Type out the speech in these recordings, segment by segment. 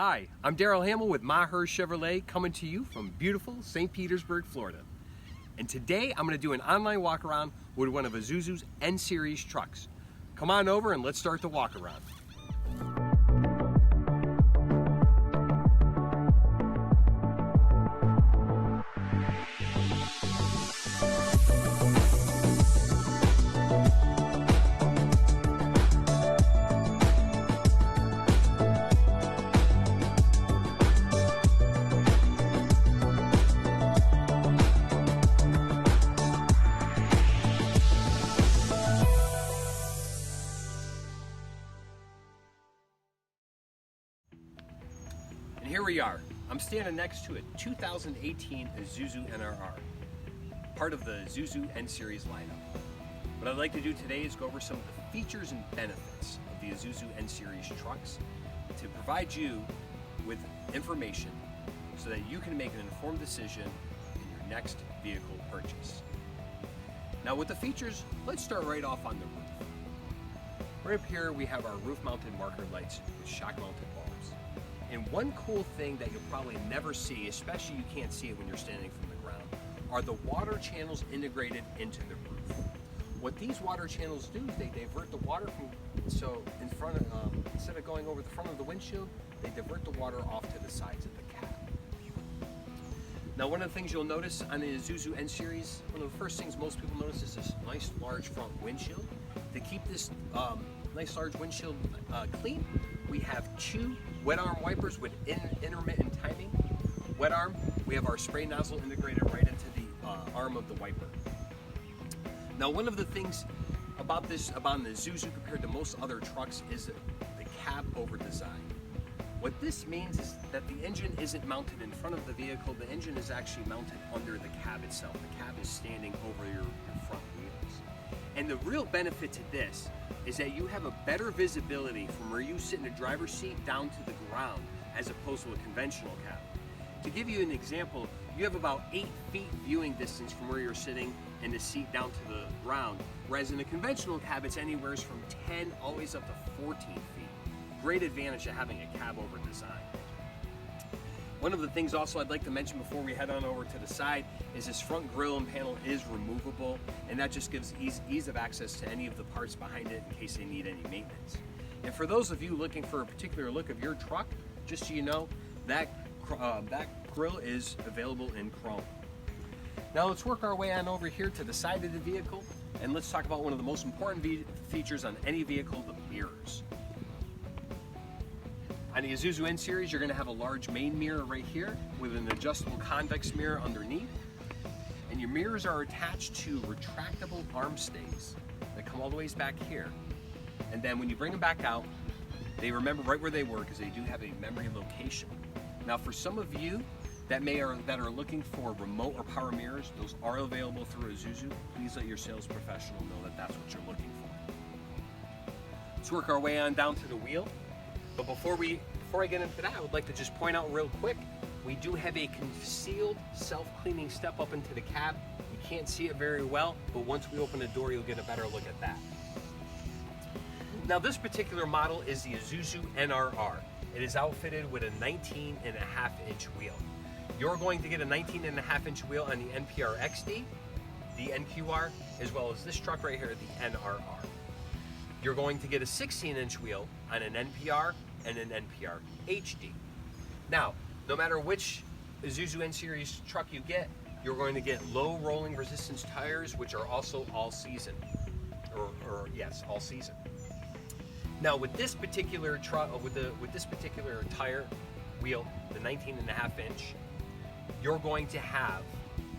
Hi, I'm Daryle Hamel with Maher Chevrolet, coming to you from beautiful St. Petersburg, Florida. And today I'm going to do an online walk around with one of Isuzu's N-series trucks. Come on over and let's start the walk around. Here we are. I'm standing next to a 2018 Isuzu NRR, part of the Isuzu N-series lineup. What I'd like to do today is go over some of the features and benefits of the Isuzu N-series trucks to provide you with information so that you can make an informed decision in your next vehicle purchase. Now with the features, let's start right off on the roof. Right up here we have our roof-mounted marker lights with shock-mounted bulbs. And one cool thing that you'll probably never see, especially you can't see it when you're standing from the ground, are the water channels integrated into the roof. What these water channels do is they divert the water instead of going over the front of the windshield, they divert the water off to the sides of the cab. Now one of the things you'll notice on the Isuzu N-series, one of the first things most people notice is this nice large front windshield. To keep this nice large windshield clean, we have two wet arm wipers with intermittent timing. Wet arm, we have our spray nozzle integrated right into the arm of the wiper. Now one of the things about the Isuzu compared to most other trucks is the cab over design. What this means is that the engine isn't mounted in front of the vehicle, the engine is actually mounted under the cab itself. The cab is standing over your front wheels. And the real benefit to this is that you have a better visibility from where you sit in the driver's seat down to the ground as opposed to a conventional cab. To give you an example, you have about 8 feet viewing distance from where you're sitting in the seat down to the ground, whereas in a conventional cab it's anywhere from 10 always up to 14 feet. Great advantage of having a cab over design. One of the things also I'd like to mention before we head on over to the side is this front grille and panel is removable, and that just gives ease of access to any of the parts behind it in case they need any maintenance. And for those of you looking for a particular look of your truck, just so you know, that grille is available in chrome. Now let's work our way on over here to the side of the vehicle, and let's talk about one of the most important features on any vehicle, the mirrors. On the Isuzu N-series, you're going to have a large main mirror right here with an adjustable convex mirror underneath. And your mirrors are attached to retractable arm stays that come all the ways back here. And then when you bring them back out, they remember right where they were because they do have a memory location. Now for some of you that are looking for remote or power mirrors, those are available through Isuzu. Please let your sales professional know that that's what you're looking for. Let's work our way on down to the wheel. But before I get into that, I would like to just point out real quick, we do have a concealed self-cleaning step up into the cab. You can't see it very well, but once we open the door, you'll get a better look at that. Now this particular model is the Isuzu NRR. It is outfitted with a 19.5-inch wheel. You're going to get a 19.5-inch wheel on the NPR XD, the NQR, as well as this truck right here, the NRR. You're going to get a 16-inch wheel on an NPR and an NPR HD. Now, no matter which Isuzu N-series truck you get, you're going to get low rolling resistance tires, which are also all season. Yes, all season. Now, with this particular truck, with this particular tire wheel, the 19.5-inch, you're going to have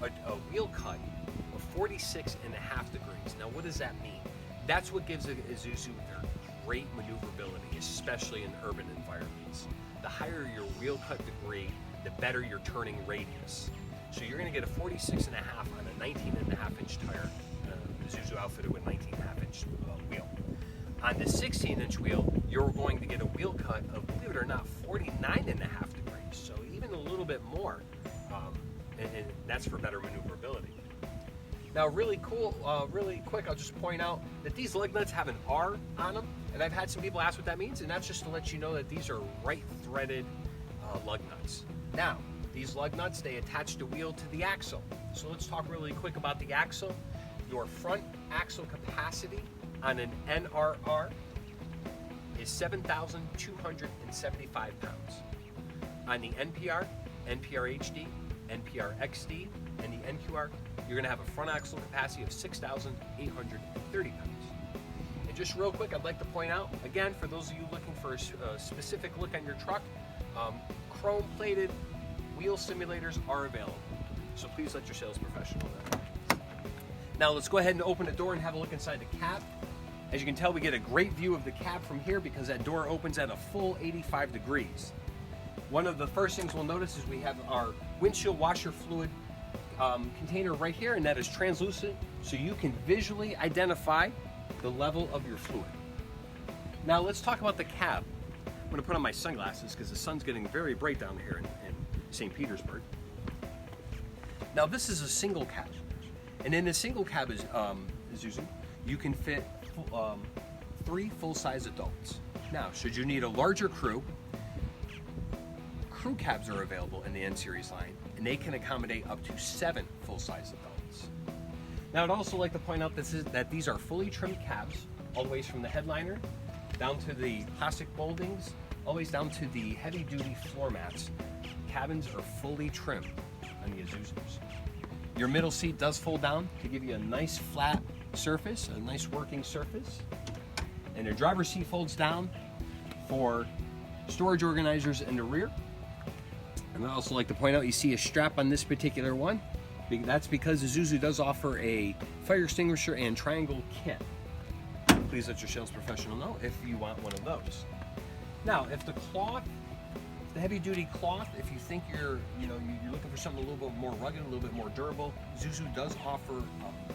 a wheel cut of 46.5 degrees. Now, what does that mean? That's what gives Isuzu their great maneuverability, especially in urban environments. The higher your wheel cut degree, the better your turning radius. So you're going to get a 46.5 on a 19.5-inch tire, Isuzu outfitted with 19.5-inch wheel. On the 16-inch wheel, you're going to get a wheel cut of, believe it or not, 49.5 degrees, so even a little bit more, and that's for better maneuverability. Now really quick, I'll just point out that these lug nuts have an R on them, and I've had some people ask what that means, and that's just to let you know that these are right threaded lug nuts. Now, these lug nuts, they attach the wheel to the axle. So let's talk really quick about the axle. Your front axle capacity on an NRR is 7,275 pounds. On the NPR, NPR HD, NPR XD, and the NQR, you're going to have a front axle capacity of 6,830 pounds. And just real quick, I'd like to point out, again, for those of you looking for a specific look on your truck, chrome-plated wheel simulators are available. So please let your sales professional know. Now let's go ahead and open the door and have a look inside the cab. As you can tell, we get a great view of the cab from here because that door opens at a full 85 degrees. One of the first things we'll notice is we have our windshield washer fluid container right here, and that is translucent, so you can visually identify the level of your fluid. Now let's talk about the cab. I'm going to put on my sunglasses because the sun's getting very bright down here in St. Petersburg. Now this is a single cab, and in a single cab Isuzu, you can fit 3 full-size adults. Now, should you need a larger crew cabs are available in the N-series line, and they can accommodate up to 7 full-size adults. Now, I'd also like to point out that these are fully trimmed cabs, all the way from the headliner down to the plastic moldings, always down to the heavy-duty floor mats. Cabins are fully trimmed on the Isuzus. Your middle seat does fold down to give you a nice flat surface, a nice working surface. And your driver's seat folds down for storage organizers in the rear. And I'd also like to point out, you see a strap on this particular one. That's because Isuzu does offer a fire extinguisher and triangle kit. Please let your sales professional know if you want one of those. Now, if the cloth, the heavy-duty cloth, if you think you're looking for something a little bit more rugged, a little bit more durable, Isuzu does offer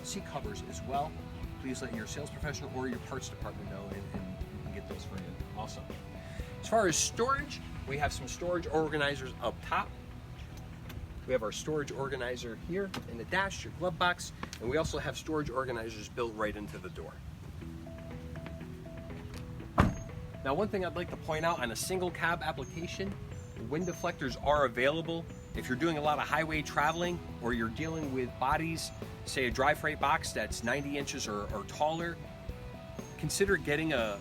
seat covers as well. Please let your sales professional or your parts department know, and we can get those for you also. As far as storage, we have some storage organizers up top. We have our storage organizer here in the dash, your glove box, and we also have storage organizers built right into the door. Now, one thing I'd like to point out on a single cab application, wind deflectors are available. If you're doing a lot of highway traveling, or you're dealing with bodies, say a dry freight box that's 90 inches or taller, consider getting a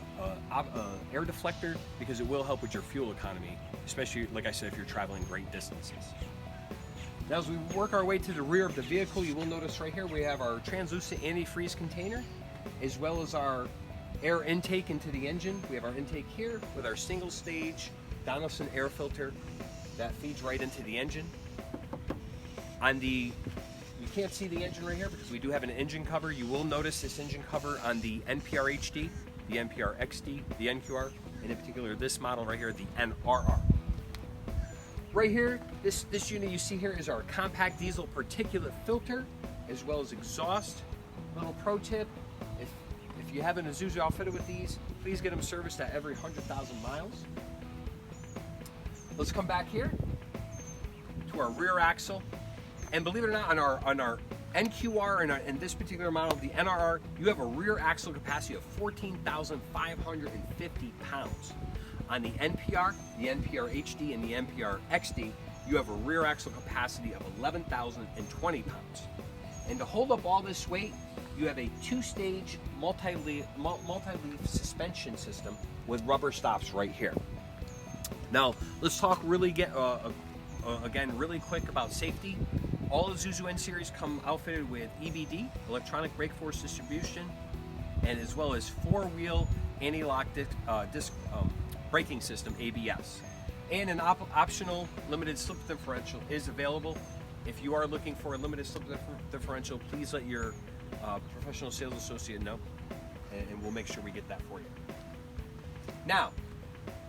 air deflector, because it will help with your fuel economy, especially, like I said, if you're traveling great distances. Now, as we work our way to the rear of the vehicle, you will notice right here we have our translucent antifreeze container, as well as our air intake into the engine. We have our intake here with our single stage Donaldson air filter that feeds right into the engine. You can't see the engine right here because we do have an engine cover. You will notice this engine cover on the NPR HD, the NPR XD, the NQR, and in particular this model right here, the NRR. Right here, this unit you see here is our compact diesel particulate filter, as well as exhaust. Little pro tip, if you have an Isuzu outfitted with these, please get them serviced at every 100,000 miles. Let's come back here to our rear axle. And believe it or not, on our NQR and in this particular model, the NRR, you have a rear axle capacity of 14,550 pounds. On the NPR, the NPR HD, and the NPR XD, you have a rear axle capacity of 11,020 pounds. And to hold up all this weight, you have a 2-stage multi-leaf suspension system with rubber stops right here. Now, let's talk again really quick about safety. All Isuzu N-series come outfitted with EBD, electronic brake force distribution, and as well as 4-wheel anti-lock disc braking system, ABS. And an optional limited slip differential is available. If you are looking for a limited slip differential, please let your professional sales associate know, and we'll make sure we get that for you. Now,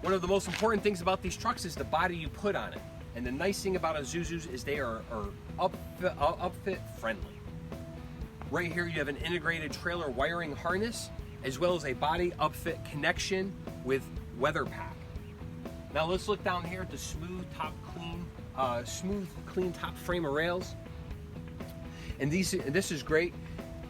one of the most important things about these trucks is the body you put on it. And the nice thing about Isuzus is they are upfit friendly. Right here you have an integrated trailer wiring harness, as well as a body upfit connection with weather pack. Now let's look down here at the smooth, clean top frame of rails. And this is great.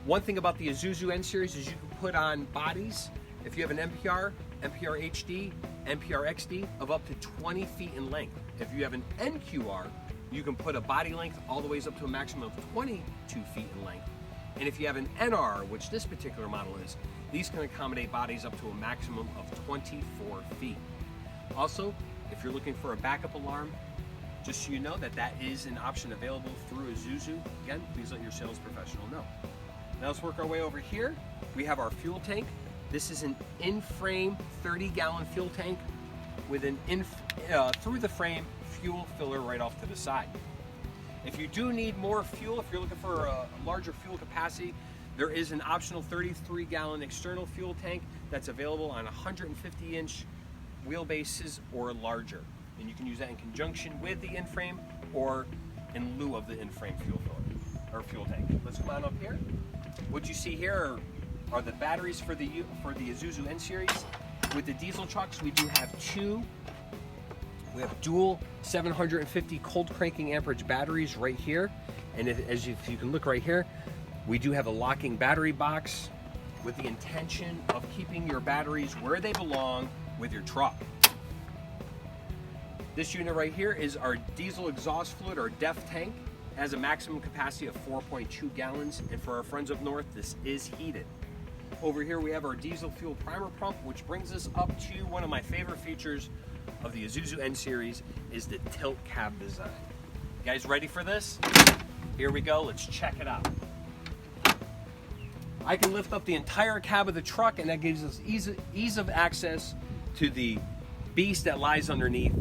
One thing about the Isuzu N-series is you can put on bodies. If you have an NPR HD, NPR XD of up to 20 feet in length. If you have an NQR, you can put a body length all the way up to a maximum of 22 feet in length. And if you have an NR, which this particular model is, these can accommodate bodies up to a maximum of 24 feet. Also, if you're looking for a backup alarm, just so you know that is an option available through Isuzu. Again, please let your sales professional know. Now let's work our way over here. We have our fuel tank. This is an in-frame 30-gallon fuel tank with an through the frame fuel filler right off to the side. If you do need more fuel, if you're looking for a larger fuel capacity, there is an optional 33-gallon external fuel tank that's available on 150-inch wheelbases or larger. And you can use that in conjunction with the in-frame or in lieu of the in-frame fuel filler or fuel tank. Let's come on up here. What you see here are the batteries for the Isuzu N-series. With the diesel trucks, we do have two. We have dual 750 cold cranking amperage batteries right here. And if you can look right here, we do have a locking battery box with the intention of keeping your batteries where they belong with your truck. This unit right here is our diesel exhaust fluid, or DEF tank. It has a maximum capacity of 4.2 gallons, and for our friends up north, this is heated. Over here we have our diesel fuel primer pump, which brings us up to one of my favorite features of the Isuzu N-series is the tilt cab design. You guys ready for this? Here we go, let's check it out. I can lift up the entire cab of the truck, and that gives us ease of access to the beast that lies underneath,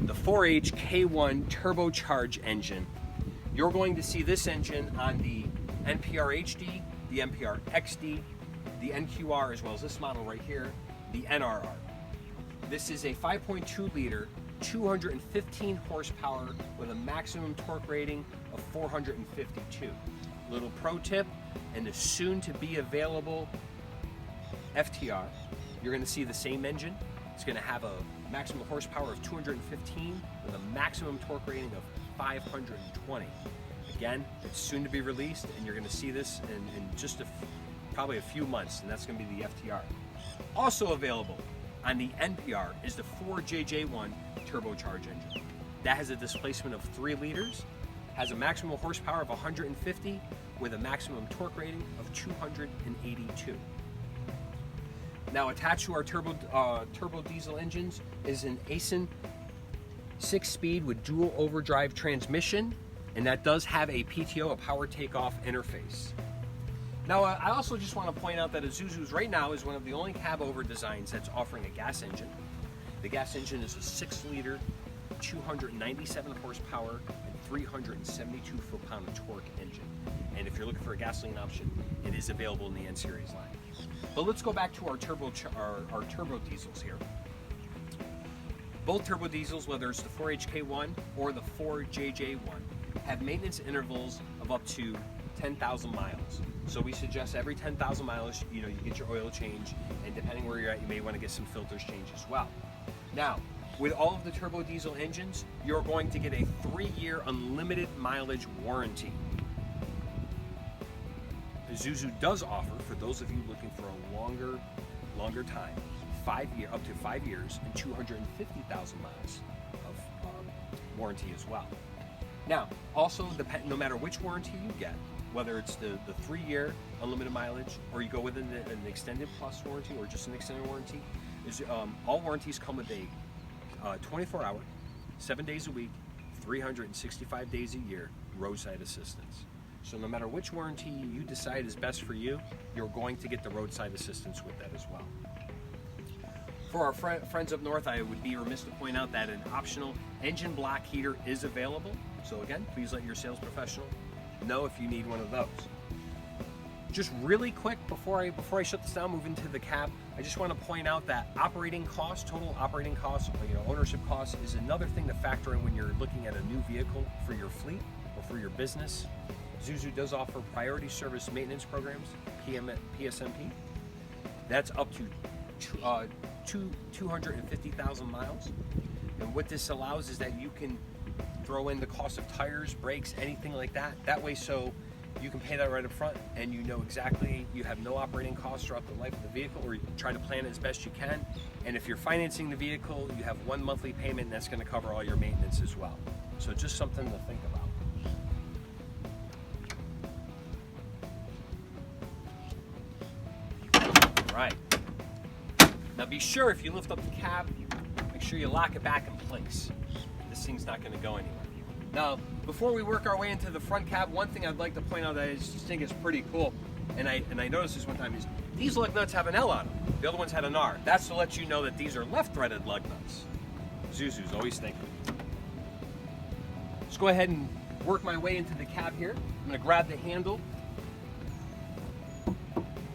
the 4H K1 turbocharged engine. You're going to see this engine on the NPR HD, the NPR XD, the NQR, as well as this model right here, the NRR. This is a 5.2 liter, 215 horsepower with a maximum torque rating of 452. Little pro tip, and the soon to be available FTR, you're going to see the same engine. It's going to have a maximum horsepower of 215 with a maximum torque rating of 520. Again, it's soon to be released, and you're going to see this in just probably a few months, and that's going to be the FTR. Also available on the NPR is the 4JJ1 turbocharged engine. That has a displacement of 3 liters, has a maximum horsepower of 150 with a maximum torque rating of 282. Now attached to our turbo diesel engines is an Isuzu 6-speed with dual overdrive transmission, and that does have a PTO, a power takeoff interface. Now I also just want to point out that Isuzu's right now is one of the only cab over designs that's offering a gas engine. The gas engine is a 6-liter, 297 horsepower, and 372 foot-pound of torque engine. And if you're looking for a gasoline option, it is available in the N-series line. But let's go back to our turbo diesels here. Both turbo diesels, whether it's the 4HK1 or the 4JJ1, have maintenance intervals of up to 10,000 miles. So we suggest every 10,000 miles, you get your oil change, and depending where you're at, you may want to get some filters changed as well. Now, with all of the turbo diesel engines, you're going to get a 3-year unlimited mileage warranty. Isuzu does offer, for those of you looking for a longer time, up to 5 years and 250,000 miles of warranty as well. Now, also, no matter which warranty you get, whether it's the 3-year unlimited mileage, or you go with an extended plus warranty, or just an extended warranty, all warranties come with a 24-hour, 7 days a week, 365 days a year roadside assistance. So no matter which warranty you decide is best for you, you're going to get the roadside assistance with that as well. For our friends up north, I would be remiss to point out that an optional engine block heater is available. So again, please let your sales professional know if you need one of those. Just really quick before I shut this down, move into the cab, I just want to point out that operating costs, total operating costs, ownership costs, is another thing to factor in when you're looking at a new vehicle for your fleet or for your business. Isuzu does offer priority service maintenance programs, PSMP. That's up to 250,000 miles. And what this allows is that you can throw in the cost of tires, brakes, anything like that. That way, so you can pay that right up front, and you know exactly, you have no operating costs throughout the life of the vehicle, or you try to plan it as best you can. And if you're financing the vehicle, you have one monthly payment, and that's going to cover all your maintenance as well. So just something to think about. All right. Now be sure, if you lift up the cab, make sure you lock it back in place. This thing's not going to go anywhere. Now, before we work our way into the front cab, one thing I'd like to point out that I just think is pretty cool, and I noticed this one time, is these lug nuts have an L on them. The other ones had an R. That's to let you know that these are left-threaded lug nuts. Isuzu's always thinking. Let's go ahead and work my way into the cab here. I'm going to grab the handle.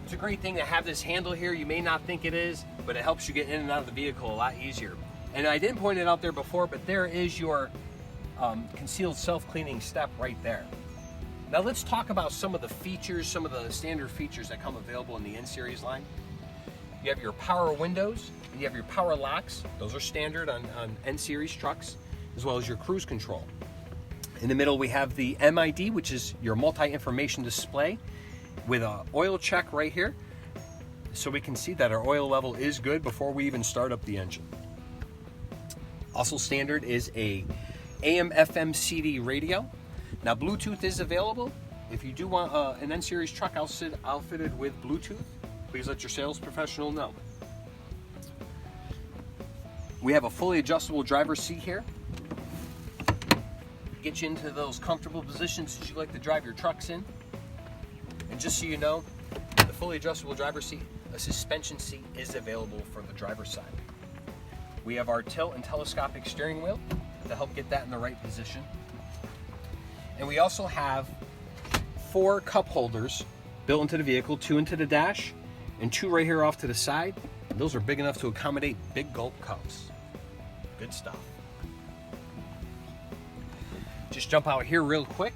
It's a great thing to have this handle here. You may not think it is, but it helps you get in and out of the vehicle a lot easier. And I didn't point it out there before, but there is your concealed self-cleaning step right there. Now let's talk about some of the features, some of the standard features that come available in the N-series line. You have your power windows, and you have your power locks. Those are standard on N-series trucks, as well as your cruise control. In the middle we have the MID, which is your multi-information display with an oil check right here, so we can see that our oil level is good before we even start up the engine. Also standard is a AM FM CD radio. Now Bluetooth is available. If you do want an N-series truck outfitted with Bluetooth, please let your sales professional know. We have a fully adjustable driver's seat here. Get you into those comfortable positions that you like to drive your trucks in. And just so you know, the fully adjustable driver's seat, a suspension seat is available for the driver's side. We have our tilt and telescopic steering wheel to help get that in the right position. And we also have 4 cup holders built into the vehicle, 2 into the dash and 2 right here off to the side. And those are big enough to accommodate big gulp cups. Good stuff. Just jump out here real quick.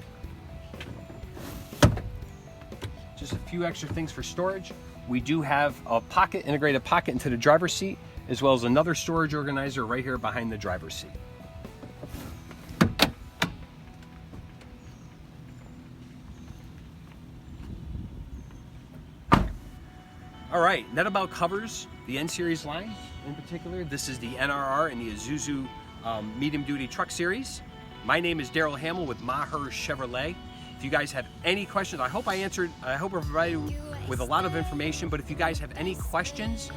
Just a few extra things for storage. We do have a pocket, integrated pocket into the driver's seat, as well as another storage organizer right here behind the driver's seat. All right, that about covers the N-series line in particular. This is the NRR and the Isuzu medium-duty truck series. My name is Daryle Hamel with Maher Chevrolet. If you guys have any questions, I hope I provided you with a lot of information, but if you guys have any questions,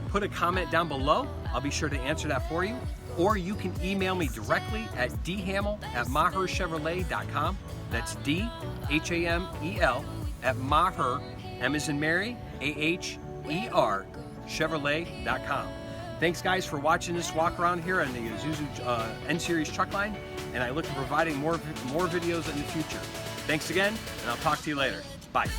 put a comment down below. I'll be sure to answer that for you. Or you can email me directly at dhamel@maherchevrolet.com. That's D-H-A-M-E-L at Maher, M as in Mary, A-H-E-R, Chevrolet.com. Thanks guys for watching this walk around here on the Isuzu N-series truck line, and I look to providing more videos in the future. Thanks again, and I'll talk to you later. Bye.